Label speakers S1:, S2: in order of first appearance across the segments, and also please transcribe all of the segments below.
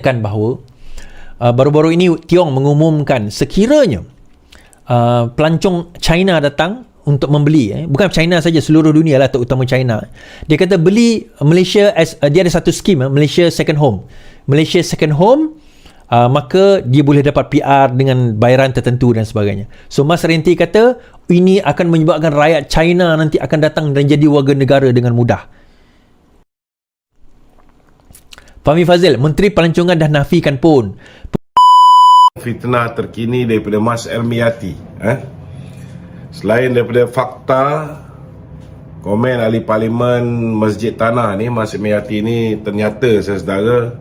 S1: bahawa baru-baru ini Tiong mengumumkan sekiranya pelancong China datang untuk membeli, bukan China saja, seluruh dunia lah, terutama China. Dia kata beli Malaysia dia ada satu skim, Malaysia Second Home. Malaysia Second Home, maka dia boleh dapat PR dengan bayaran tertentu dan sebagainya. So Mas Renti kata ini akan menyebabkan rakyat China nanti akan datang dan jadi warga negara dengan mudah. Fahmi Fazil, Menteri Pelancongan dah nafikan pun.
S2: Fitnah terkini daripada Mas Ermiati. Selain daripada fakta komen ahli parlimen Masjid Tanah ni, Mas Ermiati ni ternyata saudara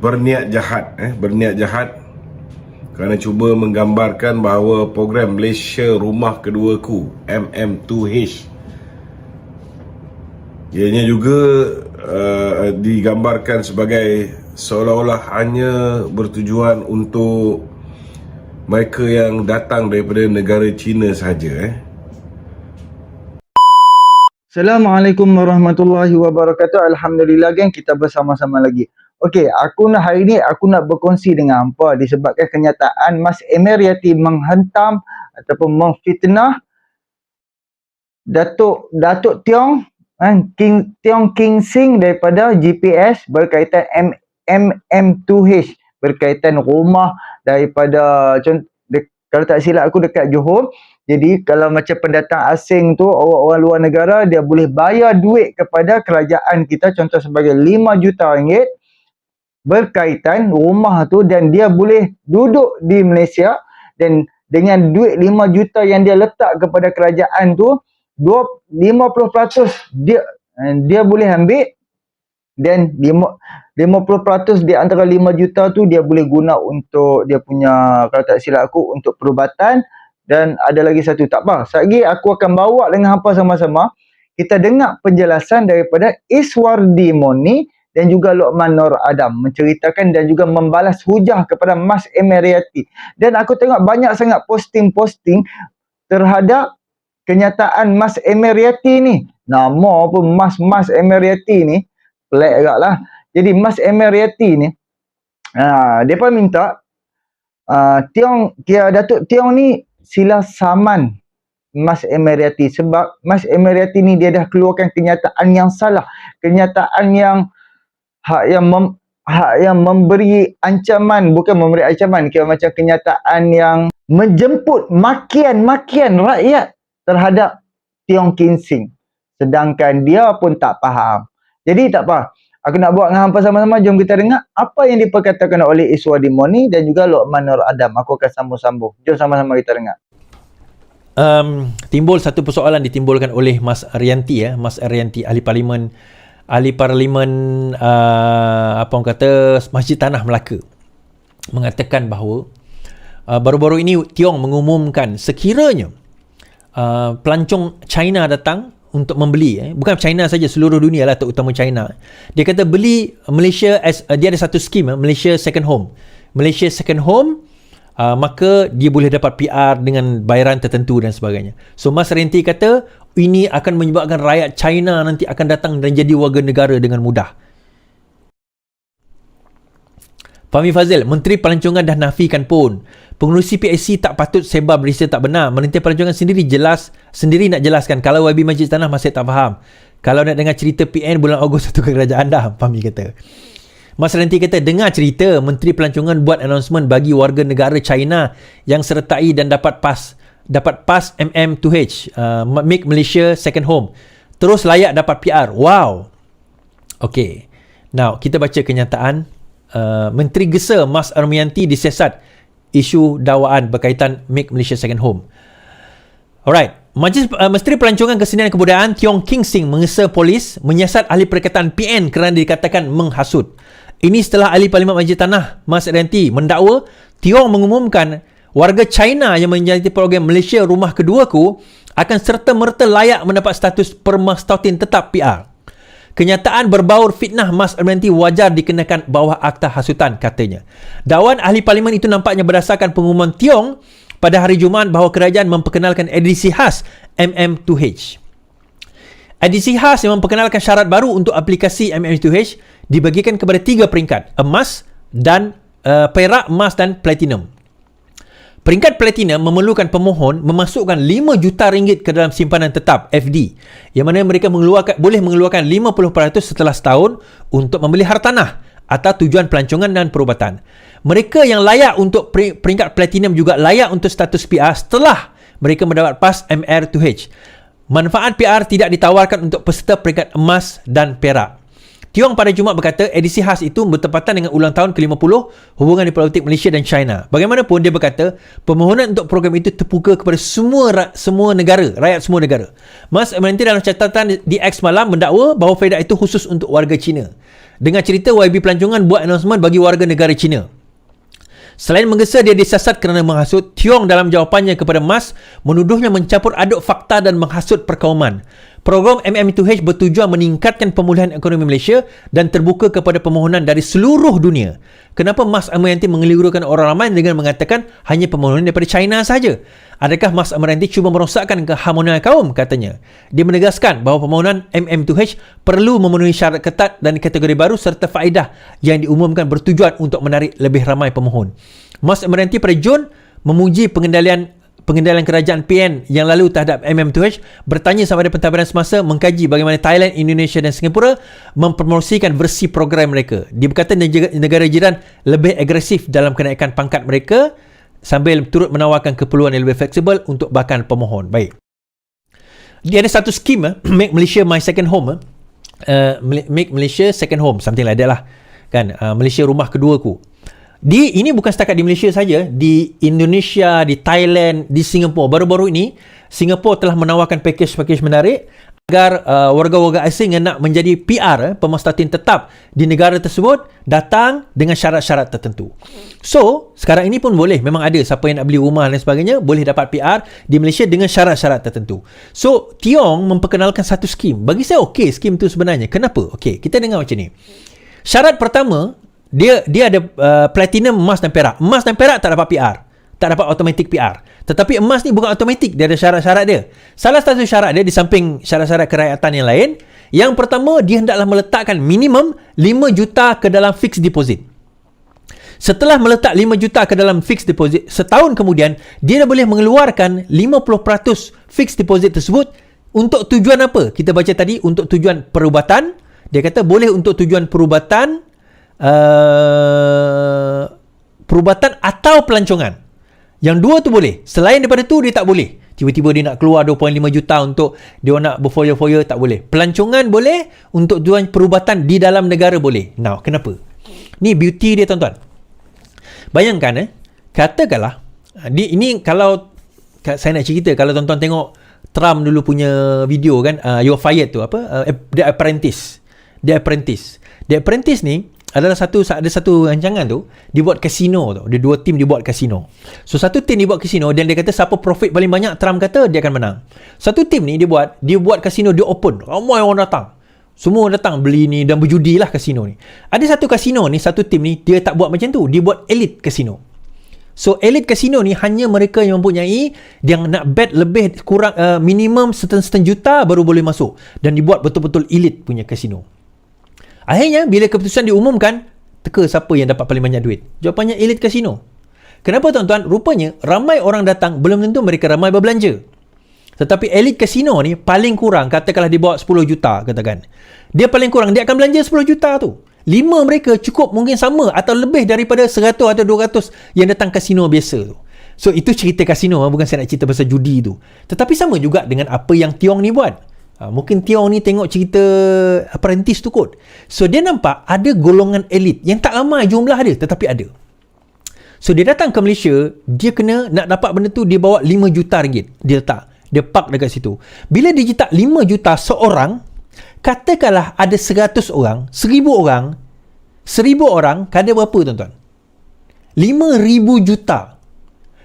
S2: berniat jahat kerana cuba menggambarkan bahawa program Malaysia Rumah Keduaku MM2H ianya juga digambarkan sebagai seolah-olah hanya bertujuan untuk mereka yang datang daripada negara China sahaja.
S3: Assalamualaikum warahmatullahi wabarakatuh. Alhamdulillah geng, kita bersama-sama lagi. Okey, hari ni aku nak berkongsi dengan hampa disebabkan kenyataan Mas Emeriati menghentam ataupun memfitnah Datuk Tiong Tiong King Sing daripada GPS berkaitan MM2H, berkaitan rumah daripada, kalau tak silap aku, dekat Johor. Jadi kalau macam pendatang asing tu, orang luar negara, dia boleh bayar duit kepada kerajaan kita, contoh sebagai 5 juta ringgit berkaitan rumah tu, dan dia boleh duduk di Malaysia, dan dengan duit 5 juta yang dia letak kepada kerajaan tu, 50% dia boleh ambil, dan 50% di antara 5 juta tu dia boleh guna untuk dia punya, kalau tak silap aku, untuk perubatan. Dan ada lagi satu, tak apa, sekejap aku akan bawa dengan hampa sama-sama kita dengar penjelasan daripada Iswardi Moni dan juga Lokman Nur Adam menceritakan dan juga membalas hujah kepada Mas Emeriati. Dan aku tengok banyak sangat posting-posting terhadap kenyataan Mas Emeriati ni. Nama apa Mas Emeriati ni, pelik agak lah. Jadi Mas Emeriati ni, dia pun minta Datuk Tiong ni sila saman Mas Emeriati, sebab Mas Emeriati ni dia dah keluarkan kenyataan yang salah, kenyataan yang yang memberi ancaman, bukan memberi ancaman, kira macam kenyataan yang menjemput makian rakyat terhadap Tiong King Sing, sedangkan dia pun tak faham. Jadi tak apa, aku nak buat dengan hampa sama-sama. Jom kita dengar apa yang diperkatakan oleh Iswardi Moni dan juga Lokman Nur Adam. Aku akan sambung-sambung. Jom sama-sama kita dengar.
S1: Timbul satu persoalan ditimbulkan oleh Mas Arianti, Mas Arianti, ahli parlimen apa orang kata Masjid Tanah Melaka, mengatakan bahawa baru-baru ini Tiong mengumumkan sekiranya pelancong China datang untuk membeli, bukan China saja, seluruh dunia lah, terutama China. Dia kata beli Malaysia dia ada satu skim, Malaysia Second Home. Malaysia Second Home, maka dia boleh dapat PR dengan bayaran tertentu dan sebagainya. So Mas Renti kata ini akan menyebabkan rakyat China nanti akan datang dan jadi warga negara dengan mudah. Fahmi Fazil, Menteri Pelancongan dah nafikan pun. Pengerusi PSC tak patut sebar berita tak benar. Menteri Pelancongan sendiri nak jelaskan. Kalau YB Masjid Tanah masih tak faham. Kalau nak dengar cerita PN bulan Ogos satu kerajaan dah, Fahmi kata. Mas Renti kata, dengar cerita Menteri Pelancongan buat announcement bagi warga negara China yang sertai dan dapat pas MM2H, Make Malaysia Second Home, terus layak dapat PR. Wow. Okay, now kita baca kenyataan Menteri Gesa Mas Ermianti disiasat isu dakwaan berkaitan Make Malaysia Second Home. Alright, Menteri Pelancongan Kesenian dan Kebudayaan Tiong King Sing mengesa polis menyiasat ahli perkataan PN kerana dikatakan menghasut. Ini setelah ahli Parlimen Masjid Tanah Mas Ermianti mendakwa Tiong mengumumkan warga China yang menjadi program Malaysia Rumah Keduaku akan serta-merta layak mendapat status permastautin tetap PR. Kenyataan berbaur fitnah Mas Ermianti wajar dikenakan bawah akta hasutan, katanya. Dakwaan ahli parlimen itu nampaknya berdasarkan pengumuman Tiong pada hari Jumaat bahawa kerajaan memperkenalkan edisi khas MM2H. Edisi khas yang memperkenalkan syarat baru untuk aplikasi MM2H dibagikan kepada 3 peringkat, emas dan perak, emas dan platinum. Peringkat platinum memerlukan pemohon memasukkan 5 juta ringgit ke dalam simpanan tetap FD, yang mana mereka boleh mengeluarkan 50% setelah setahun untuk membeli hartanah atau tujuan pelancongan dan perubatan. Mereka yang layak untuk peringkat platinum juga layak untuk status PR setelah mereka mendapat PAS MR2H. Manfaat PR tidak ditawarkan untuk peserta peringkat emas dan perak. Tiong pada Jumaat berkata edisi khas itu bertepatan dengan ulang tahun ke-50 hubungan diplomatik Malaysia dan China. Bagaimanapun, dia berkata permohonan untuk program itu terbuka kepada semua negara, rakyat semua negara. Mas Amirante dalam catatan di X malam mendakwa bahawa faedah itu khusus untuk warga Cina. Dengan cerita YB pelancongan buat announcement bagi warga negara Cina. Selain menggesa dia disasat kerana menghasut, Tiong dalam jawapannya kepada Mas menuduhnya mencampur aduk fakta dan menghasut perkauman. Program MM2H bertujuan meningkatkan pemulihan ekonomi Malaysia dan terbuka kepada permohonan dari seluruh dunia. Kenapa Mas Amirante mengelirukan orang ramai dengan mengatakan hanya permohonan daripada China sahaja? Adakah Mas Amirante cuba merosakkan keharmonian kaum, katanya? Dia menegaskan bahawa permohonan MM2H perlu memenuhi syarat ketat dan kategori baru serta faedah yang diumumkan bertujuan untuk menarik lebih ramai pemohon. Mas Amirante pada Jun memuji pengendalian kerajaan PN yang lalu terhadap MM2H, bertanya sama ada pentadbiran semasa mengkaji bagaimana Thailand, Indonesia dan Singapura mempromosikan versi program mereka. Dia berkata negara jiran lebih agresif dalam kenaikan pangkat mereka sambil turut menawarkan keperluan yang lebih fleksibel untuk bakal pemohon. Baik. Dia ada satu skim, Make Malaysia My Second Home. Make Malaysia Second Home, something like that lah. Kan, Malaysia rumah keduaku. Ini bukan setakat di Malaysia saja, di Indonesia, di Thailand, di Singapura. Baru-baru ini Singapura telah menawarkan pakej-pakej menarik agar warga-warga asing yang nak menjadi PR, pemustatin tetap di negara tersebut, datang dengan syarat-syarat tertentu. So, sekarang ini pun boleh, memang ada siapa yang nak beli rumah dan sebagainya boleh dapat PR di Malaysia dengan syarat-syarat tertentu. So, Tiong memperkenalkan satu skim. Bagi saya okey skim tu sebenarnya. Kenapa? Okey, kita dengar macam ni. Syarat pertama, dia ada platinum, emas dan perak. Emas dan perak tak dapat PR, tak dapat automatic PR. Tetapi emas ni bukan automatic, dia ada syarat-syarat dia. Salah satu syarat dia di samping syarat-syarat kerakyatan yang lain, yang pertama, dia hendaklah meletakkan minimum 5 juta ke dalam fixed deposit. Setelah meletak 5 juta ke dalam fixed deposit, setahun kemudian dia dah boleh mengeluarkan 50% fixed deposit tersebut untuk tujuan apa? Kita baca tadi, untuk tujuan perubatan. Dia kata boleh untuk tujuan perubatan atau pelancongan. Yang dua tu boleh. Selain daripada tu dia tak boleh. Tiba-tiba dia nak keluar 2.5 juta untuk dia nak berfoya-foya, tak boleh. Pelancongan boleh, untuk tujuan perubatan di dalam negara boleh. Now, kenapa? Ni beauty dia, tuan-tuan. Bayangkan katakanlah ini kalau saya nak cerita, kalau tuan-tuan tengok Trump dulu punya video kan, You're Fired tu apa? The Apprentice. The Apprentice ni ada satu rancangan tu, dia buat kasino tu. Dia dua tim dia buat kasino. So satu tim dia buat kasino dan dia kata siapa profit paling banyak, Trump kata dia akan menang. Satu tim ni dia buat kasino, dia open. Ramai orang datang. Semua datang beli ni dan berjudi lah kasino ni. Ada satu kasino ni, satu tim ni dia tak buat macam tu. Dia buat elite kasino. So elite kasino ni hanya mereka yang mempunyai, yang nak bet lebih kurang minimum sekian juta baru boleh masuk. Dan dibuat betul-betul elite punya kasino. Akhirnya bila keputusan diumumkan, teka siapa yang dapat paling banyak duit? Jawapannya elite kasino. Kenapa, tuan-tuan? Rupanya ramai orang datang, belum tentu mereka ramai berbelanja. Tetapi elite kasino ni paling kurang, katakanlah dia bawa 10 juta katakan. Dia paling kurang dia akan belanja 10 juta tu. 5 mereka cukup mungkin sama atau lebih daripada 100 atau 200 yang datang kasino biasa tu. So itu cerita kasino, bukan saya nak cerita pasal judi tu. Tetapi sama juga dengan apa yang Tiong ni buat. Mungkin Tiong ni tengok cerita Apprentice tu kot. So dia nampak ada golongan elit yang tak ramai jumlah dia, tetapi ada. So dia datang ke Malaysia, dia kena nak dapat benda tu, dia bawa 5 juta ringgit. Dia letak, dia park dekat situ. Bila dia letak 5 juta seorang, katakanlah ada 100 orang, 1000 orang, kadar berapa, tuan-tuan? 5,000 juta.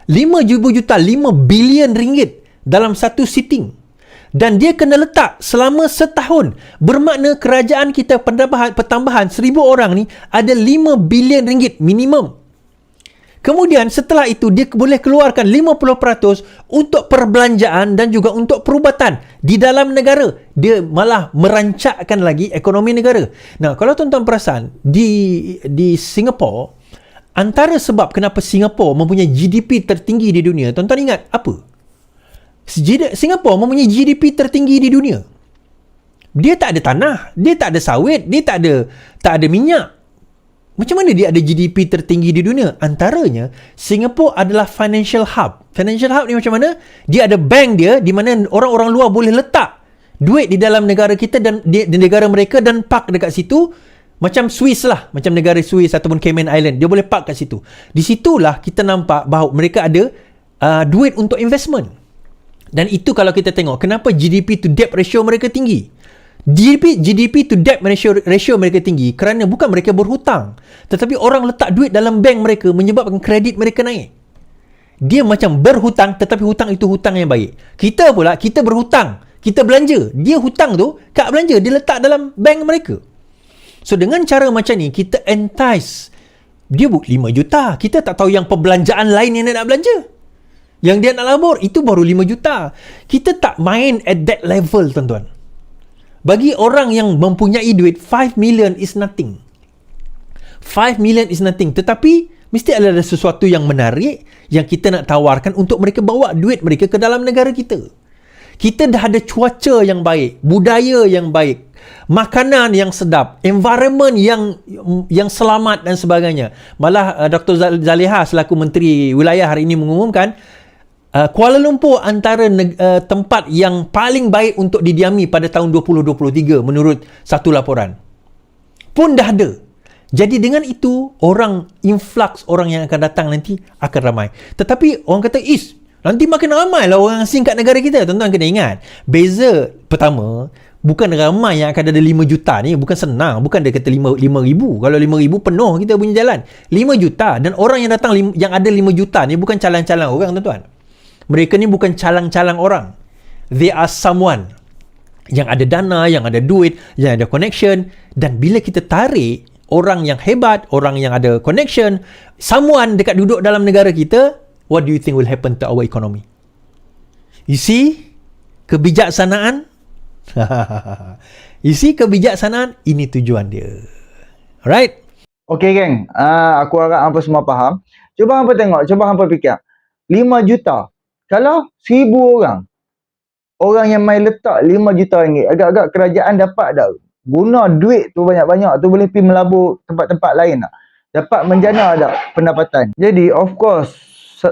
S1: 5,000 juta, 5 bilion ringgit dalam satu sitting. Dan dia kena letak selama setahun. Bermakna kerajaan kita pertambahan 1,000 orang ni ada 5 bilion ringgit minimum. Kemudian setelah itu dia boleh keluarkan 50% untuk perbelanjaan dan juga untuk perubatan di dalam negara. Dia malah merancakkan lagi ekonomi negara. Nah, kalau tuan-tuan perasan di Singapura, antara sebab kenapa Singapura mempunyai GDP tertinggi di dunia, tuan-tuan ingat apa? Singapura mempunyai GDP tertinggi di dunia. Dia tak ada tanah, dia tak ada sawit, dia tak ada minyak. Macam mana dia ada GDP tertinggi di dunia? Antaranya, Singapura adalah financial hub. Financial hub ni macam mana? Dia ada bank dia di mana orang-orang luar boleh letak duit di dalam negara kita dan di negara mereka dan park dekat situ. Macam Swiss lah. Macam negara Swiss ataupun Cayman Island. Dia boleh park kat situ. Di situlah kita nampak bahawa mereka ada duit untuk investment. Dan itu kalau kita tengok, kenapa GDP to debt ratio mereka tinggi? GDP to debt ratio mereka tinggi kerana bukan mereka berhutang, tetapi orang letak duit dalam bank mereka menyebabkan kredit mereka naik. Dia macam berhutang, tetapi hutang itu hutang yang baik. Kita pula, kita berhutang, kita belanja. Dia hutang tu, kad belanja, dia letak dalam bank mereka. So dengan cara macam ni, kita entice. Dia 5 juta, kita tak tahu yang perbelanjaan lain yang dia nak belanja. Yang dia nak labur, itu baru 5 juta. Kita tak main at that level, tuan-tuan. Bagi orang yang mempunyai duit, 5 million is nothing. 5 million is nothing. Tetapi, mesti ada sesuatu yang menarik yang kita nak tawarkan untuk mereka bawa duit mereka ke dalam negara kita. Kita dah ada cuaca yang baik, budaya yang baik, makanan yang sedap, environment yang selamat dan sebagainya. Malah Dr. Zaliha selaku Menteri Wilayah hari ini mengumumkan, Kuala Lumpur antara tempat yang paling baik untuk didiami pada tahun 2023 menurut satu laporan. Pun dah ada. Jadi dengan itu, influx orang yang akan datang nanti akan ramai. Tetapi orang kata, nanti makin ramai lah orang asing kat negara kita. Tuan-tuan kena ingat, beza pertama, bukan ramai yang akan ada 5 juta ni. Bukan senang. Bukan dia kata 5 ribu. Kalau 5 ribu penuh kita punya jalan. 5 juta. Dan orang yang datang yang ada 5 juta ni bukan calang-calang orang, tuan-tuan. Mereka ni bukan calang-calang orang. They are someone yang ada dana, yang ada duit, yang ada connection. Dan bila kita tarik orang yang hebat, orang yang ada connection, someone dekat duduk dalam negara kita, what do you think will happen to our economy? You see? Kebijaksanaan? You see kebijaksanaan? Ini tujuan dia. Alright?
S3: Okay, geng. Aku harap hampa semua faham. Cuba hampa tengok, cuba hampa fikir. 5 juta. Kalau 1000 orang yang main letak 5 juta ringgit, agak-agak kerajaan dapat dah guna duit tu banyak-banyak tu boleh pergi melabur tempat-tempat lain tak? Dapat menjana tak pendapatan. Jadi of course,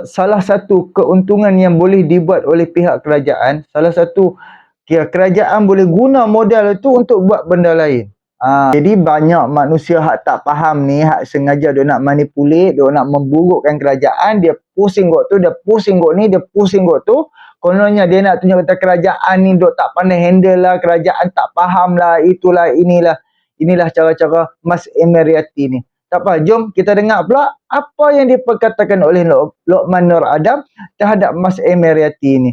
S3: salah satu keuntungan yang boleh dibuat oleh pihak kerajaan, salah satu kerajaan boleh guna modal itu untuk buat benda lain. Jadi banyak manusia hak tak faham ni, hak sengaja dia nak manipulate, dia nak memburukkan kerajaan, dia pusing kot tu, dia pusing kot ni, dia pusing kot tu. Kononnya dia nak tunjuk kata kerajaan ni duk tak pandai handle lah, kerajaan tak faham lah, itulah, inilah cara-cara Mas Emeriati ni. Tak apa, jom kita dengar pula apa yang diperkatakan oleh Lokman Nur Adam terhadap Mas Emeriati ni.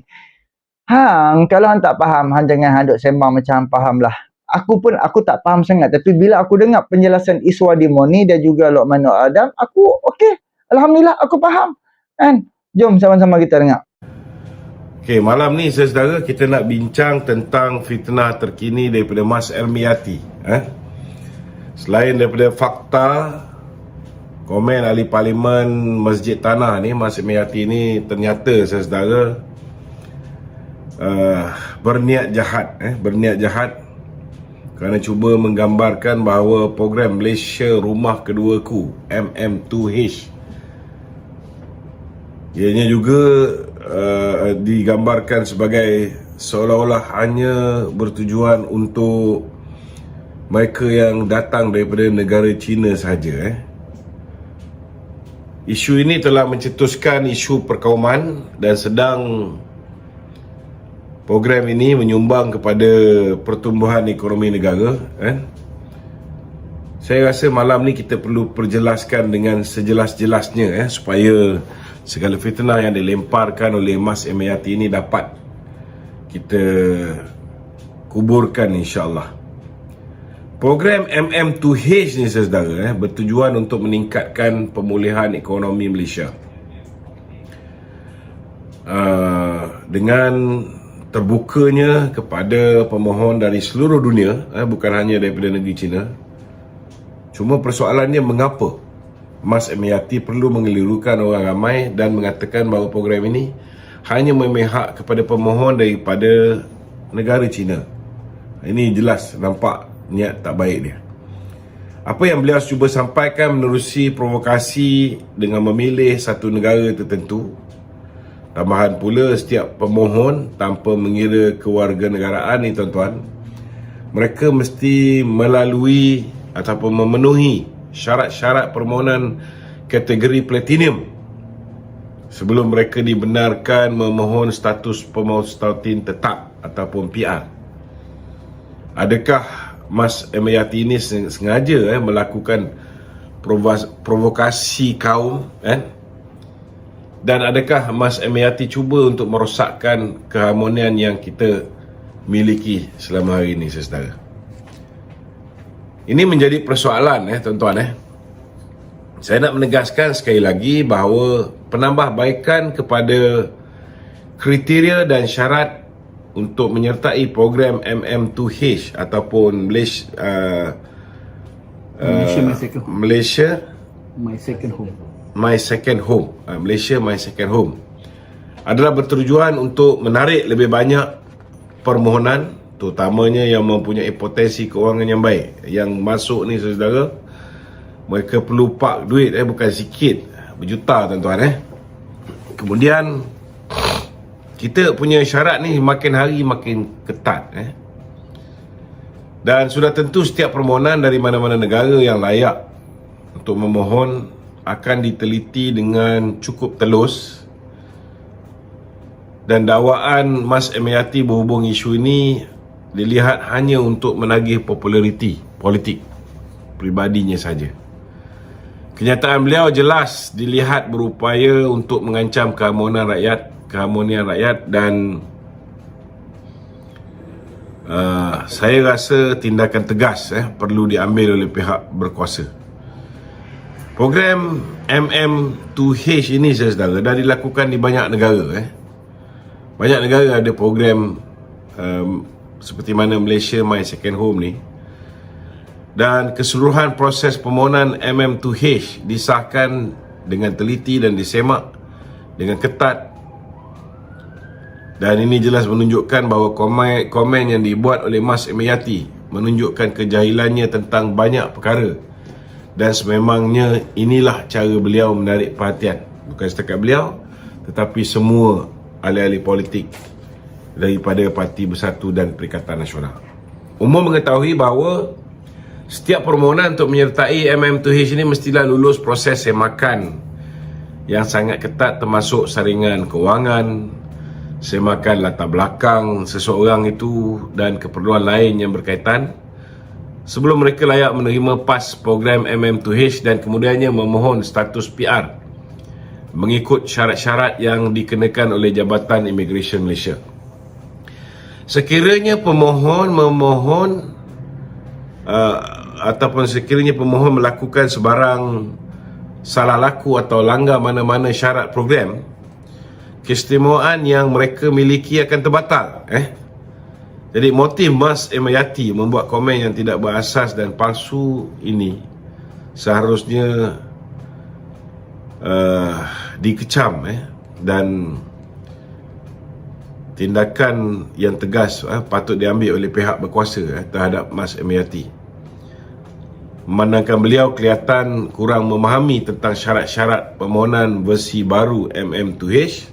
S3: Kalau hang tak faham, hang jangan hang duk sembang macam hang faham lah. Aku tak faham sangat, tapi bila aku dengar penjelasan Iswadi Moni dan juga Lokman Nur Adam, aku okey, alhamdulillah aku faham. Kan? Jom sama-sama kita dengar.
S2: Okey, malam ni saudara kita nak bincang tentang fitnah terkini daripada Mas Emeriati. Selain daripada fakta komen ahli parlimen Masjid Tanah ni, Mas Emeriati ni ternyata saudara berniat jahat kerana cuba menggambarkan bahawa program Malaysia Rumah Keduaku MM2H ianya juga digambarkan sebagai seolah-olah hanya bertujuan untuk mereka yang datang daripada negara China sahaja. Isu ini telah mencetuskan isu perkauman dan sedang program ini menyumbang kepada pertumbuhan ekonomi negara. Saya rasa malam ni kita perlu perjelaskan dengan sejelas-jelasnya supaya segala fitnah yang dilemparkan oleh Mas Emeriati ini dapat kita kuburkan insya-Allah. Program MM2H ni saudara bertujuan untuk meningkatkan pemulihan ekonomi Malaysia. Dengan terbukanya kepada pemohon dari seluruh dunia, bukan hanya daripada negeri China. Cuma persoalannya mengapa Mas MAT perlu mengelirukan orang ramai dan mengatakan bahawa program ini hanya memihak kepada pemohon daripada negara China. Ini jelas nampak niat tak baik dia. Apa yang beliau cuba sampaikan menerusi provokasi dengan memilih satu negara tertentu. Tambahan pula, setiap pemohon tanpa mengira kewarganegaraan ni tuan-tuan, mereka mesti melalui ataupun memenuhi syarat-syarat permohonan kategori platinum sebelum mereka dibenarkan memohon status pemohon stautin tetap ataupun PR. Adakah Mas MAT ini sengaja melakukan provokasi kaum dan adakah Mas MAT cuba untuk merosakkan keharmonian yang kita miliki selama hari ini, saudara? Ini menjadi persoalan tuan-tuan. Saya nak menegaskan sekali lagi bahawa penambahbaikan kepada kriteria dan syarat untuk menyertai program MM2H ataupun Malaysia
S4: My Second Home.
S2: Malaysia My Second Home adalah bertujuan untuk menarik lebih banyak permohonan, terutamanya yang mempunyai potensi keuangan yang baik. Yang masuk ni saudara, mereka perlu park duit bukan sikit, berjuta tuan-tuan. Kemudian kita punya syarat ni makin hari makin ketat. Dan sudah tentu setiap permohonan dari mana-mana negara yang layak untuk memohon akan diteliti dengan cukup telus. Dan dakwaan Mas MAT berhubung isu ini dilihat hanya untuk menagih populariti politik pribadinya saja. Kenyataan beliau jelas dilihat berupaya untuk mengancam keharmonian rakyat dan saya rasa tindakan tegas perlu diambil oleh pihak berkuasa. Program MM2H ini saudara dah dilakukan di banyak negara. Banyak negara ada program seperti mana Malaysia My Second Home ni. Dan keseluruhan proses permohonan MM2H disahkan dengan teliti dan disemak dengan ketat. Dan ini jelas menunjukkan bahawa komen yang dibuat oleh Mas MAT menunjukkan kejahilannya tentang banyak perkara. Dan sememangnya inilah cara beliau menarik perhatian. Bukan setakat beliau, tetapi semua ahli-ahli politik daripada Parti Bersatu dan Perikatan Nasional. Umum mengetahui bahawa setiap permohonan untuk menyertai MM2H ini mestilah lulus proses semakan yang sangat ketat, termasuk saringan kewangan, semakan latar belakang seseorang itu dan keperluan lain yang berkaitan sebelum mereka layak menerima PAS program MM2H dan kemudiannya memohon status PR mengikut syarat-syarat yang dikenakan oleh Jabatan Immigration Malaysia. Sekiranya pemohon ataupun sekiranya pemohon melakukan sebarang salah laku atau langgar mana-mana syarat program, keistimewaan yang mereka miliki akan terbatal. Jadi motif Mas MAT membuat komen yang tidak berasas dan palsu ini seharusnya dikecam dan tindakan yang tegas patut diambil oleh pihak berkuasa terhadap Mas MAT. Memandangkan beliau kelihatan kurang memahami tentang syarat-syarat permohonan versi baru MM2H,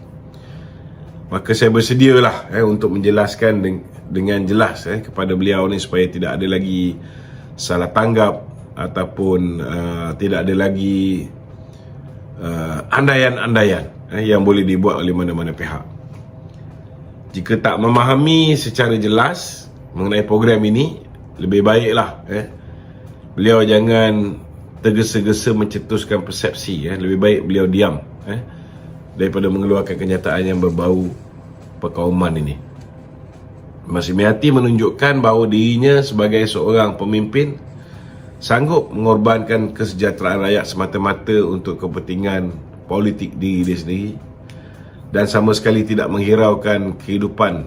S2: maka saya bersedialah untuk menjelaskan dengan jelas kepada beliau ni supaya tidak ada lagi salah tanggap ataupun tidak ada lagi andaian-andaian yang boleh dibuat oleh mana-mana pihak. Jika tak memahami secara jelas mengenai program ini, lebih baiklah beliau jangan tergesa-gesa mencetuskan persepsi. Lebih baik beliau diam daripada mengeluarkan kenyataan yang berbau perkauman ini. Mas Emiati menunjukkan bahawa dirinya sebagai seorang pemimpin sanggup mengorbankan kesejahteraan rakyat semata-mata untuk kepentingan politik diri dia sendiri dan sama sekali tidak menghiraukan kehidupan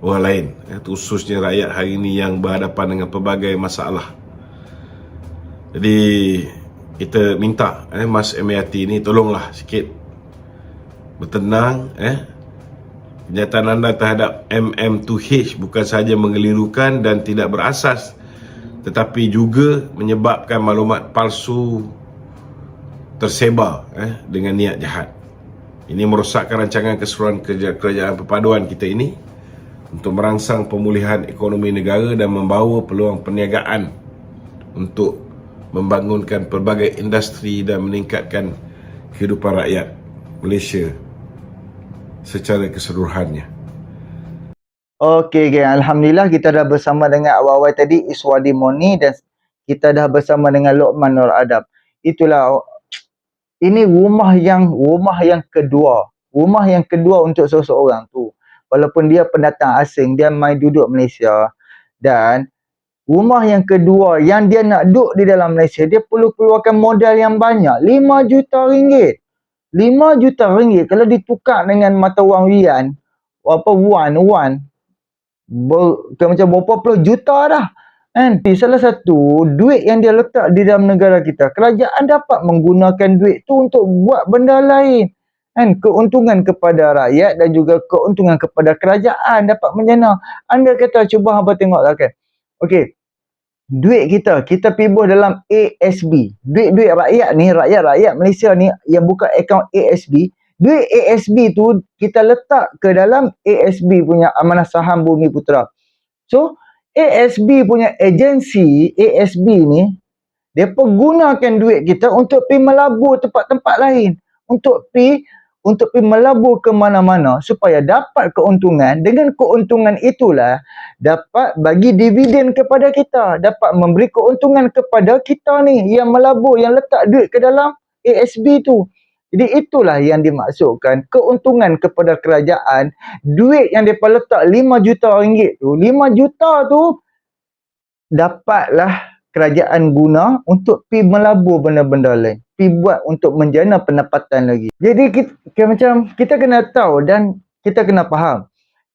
S2: orang lain, khususnya rakyat hari ini yang berhadapan dengan pelbagai masalah. Jadi kita minta Mas Emiati ni tolonglah sikit bertenang. Kenyataan anda terhadap MM2H bukan sahaja mengelirukan dan tidak berasas, tetapi juga menyebabkan maklumat palsu tersebar dengan niat jahat. Ini merosakkan rancangan keseluruhan kerajaan perpaduan kita ini untuk merangsang pemulihan ekonomi negara dan membawa peluang perniagaan untuk membangunkan pelbagai industri dan meningkatkan kehidupan rakyat Malaysia secara keseluruhannya.
S3: Okey, geng. Alhamdulillah kita dah bersama dengan awal-awal tadi Iswadi Moni dan kita dah bersama dengan Lokman Nur Adab. Itulah, ini rumah yang kedua. Rumah yang kedua untuk seseorang tu. Walaupun dia pendatang asing, dia mai duduk Malaysia. Dan rumah yang kedua yang dia nak duduk di dalam Malaysia, dia perlu keluarkan modal yang banyak. 5 juta ringgit. 5 juta ringgit kalau ditukar dengan mata wang Wian, macam berapa puluh juta dah. Kan? Salah satu duit yang dia letak di dalam negara kita, kerajaan dapat menggunakan duit tu untuk buat benda lain. Kan? Keuntungan kepada rakyat dan juga keuntungan kepada kerajaan dapat menjana. Anda kata cuba hangpa tengoklah kan. Okey. Duit kita pergi buat dalam ASB. Duit rakyat ni, rakyat Malaysia ni yang buka akaun ASB, duit ASB tu kita letak ke dalam ASB punya Amanah Saham Bumi Putera. So, ASB punya agensi, ASB ni, dia gunakan duit kita untuk pergi melabur tempat-tempat lain. Untuk pergi melabur ke mana-mana supaya dapat keuntungan. Dengan keuntungan itulah dapat bagi dividen kepada kita, dapat memberi keuntungan kepada kita ni yang melabur, yang letak duit ke dalam ASB tu. Jadi itulah yang dimaksudkan keuntungan kepada kerajaan. Duit yang mereka letak 5 juta ringgit tu, 5 juta tu dapatlah kerajaan guna untuk pi melabur benda-benda lain, pi buat untuk menjana pendapatan lagi. Jadi kita kena tahu dan kita kena faham,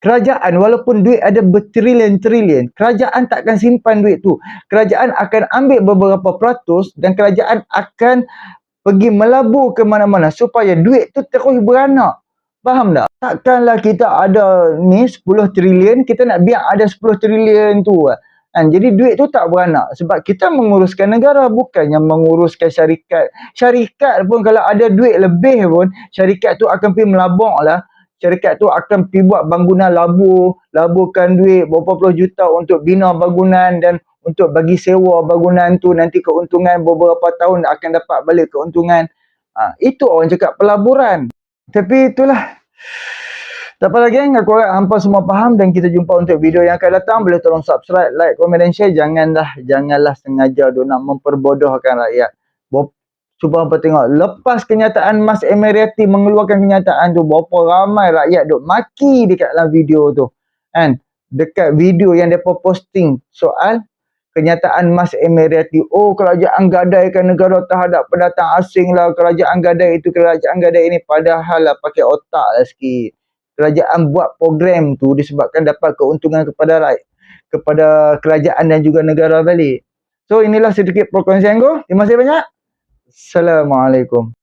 S3: kerajaan walaupun duit ada bertrilion-trilion, kerajaan takkan simpan duit tu. Kerajaan akan ambil beberapa peratus dan kerajaan akan pergi melabur ke mana-mana supaya duit tu terus beranak. Faham tak? Takkanlah kita ada ni 10 trilion, kita nak biar ada 10 trilion tu. Jadi duit tu tak beranak sebab kita menguruskan negara, bukannya menguruskan syarikat. Syarikat pun kalau ada duit lebih pun, syarikat tu akan pergi melabur lah. Syarikat tu akan pergi buat bangunan laburkan duit berapa puluh juta untuk bina bangunan dan untuk bagi sewa bangunan tu, nanti keuntungan beberapa tahun akan dapat balik keuntungan. Itu orang cakap pelaburan. Tapi itulah. Tak apa lagi, aku harap hampa semua faham dan kita jumpa untuk video yang akan datang. Boleh tolong subscribe, like, komen dan share. Janganlah sengaja duk nak memperbodohkan rakyat. Cuba hampa tengok, lepas kenyataan Mas Emiati mengeluarkan kenyataan tu, berapa ramai rakyat duk maki dekat dalam video tu. Kan? Dekat video yang mereka posting soal kenyataan Mas Emiati. Oh, kerajaan gadaikan negara terhadap pendatang asing lah. Kerajaan gadai itu, kerajaan gadai ini. Padahal lah pakai otak lah sikit. Kerajaan buat program tu disebabkan dapat keuntungan kepada rakyat, kepada kerajaan dan juga negara balik. So inilah sedikit perkongsian aku. Terima kasih banyak. Assalamualaikum.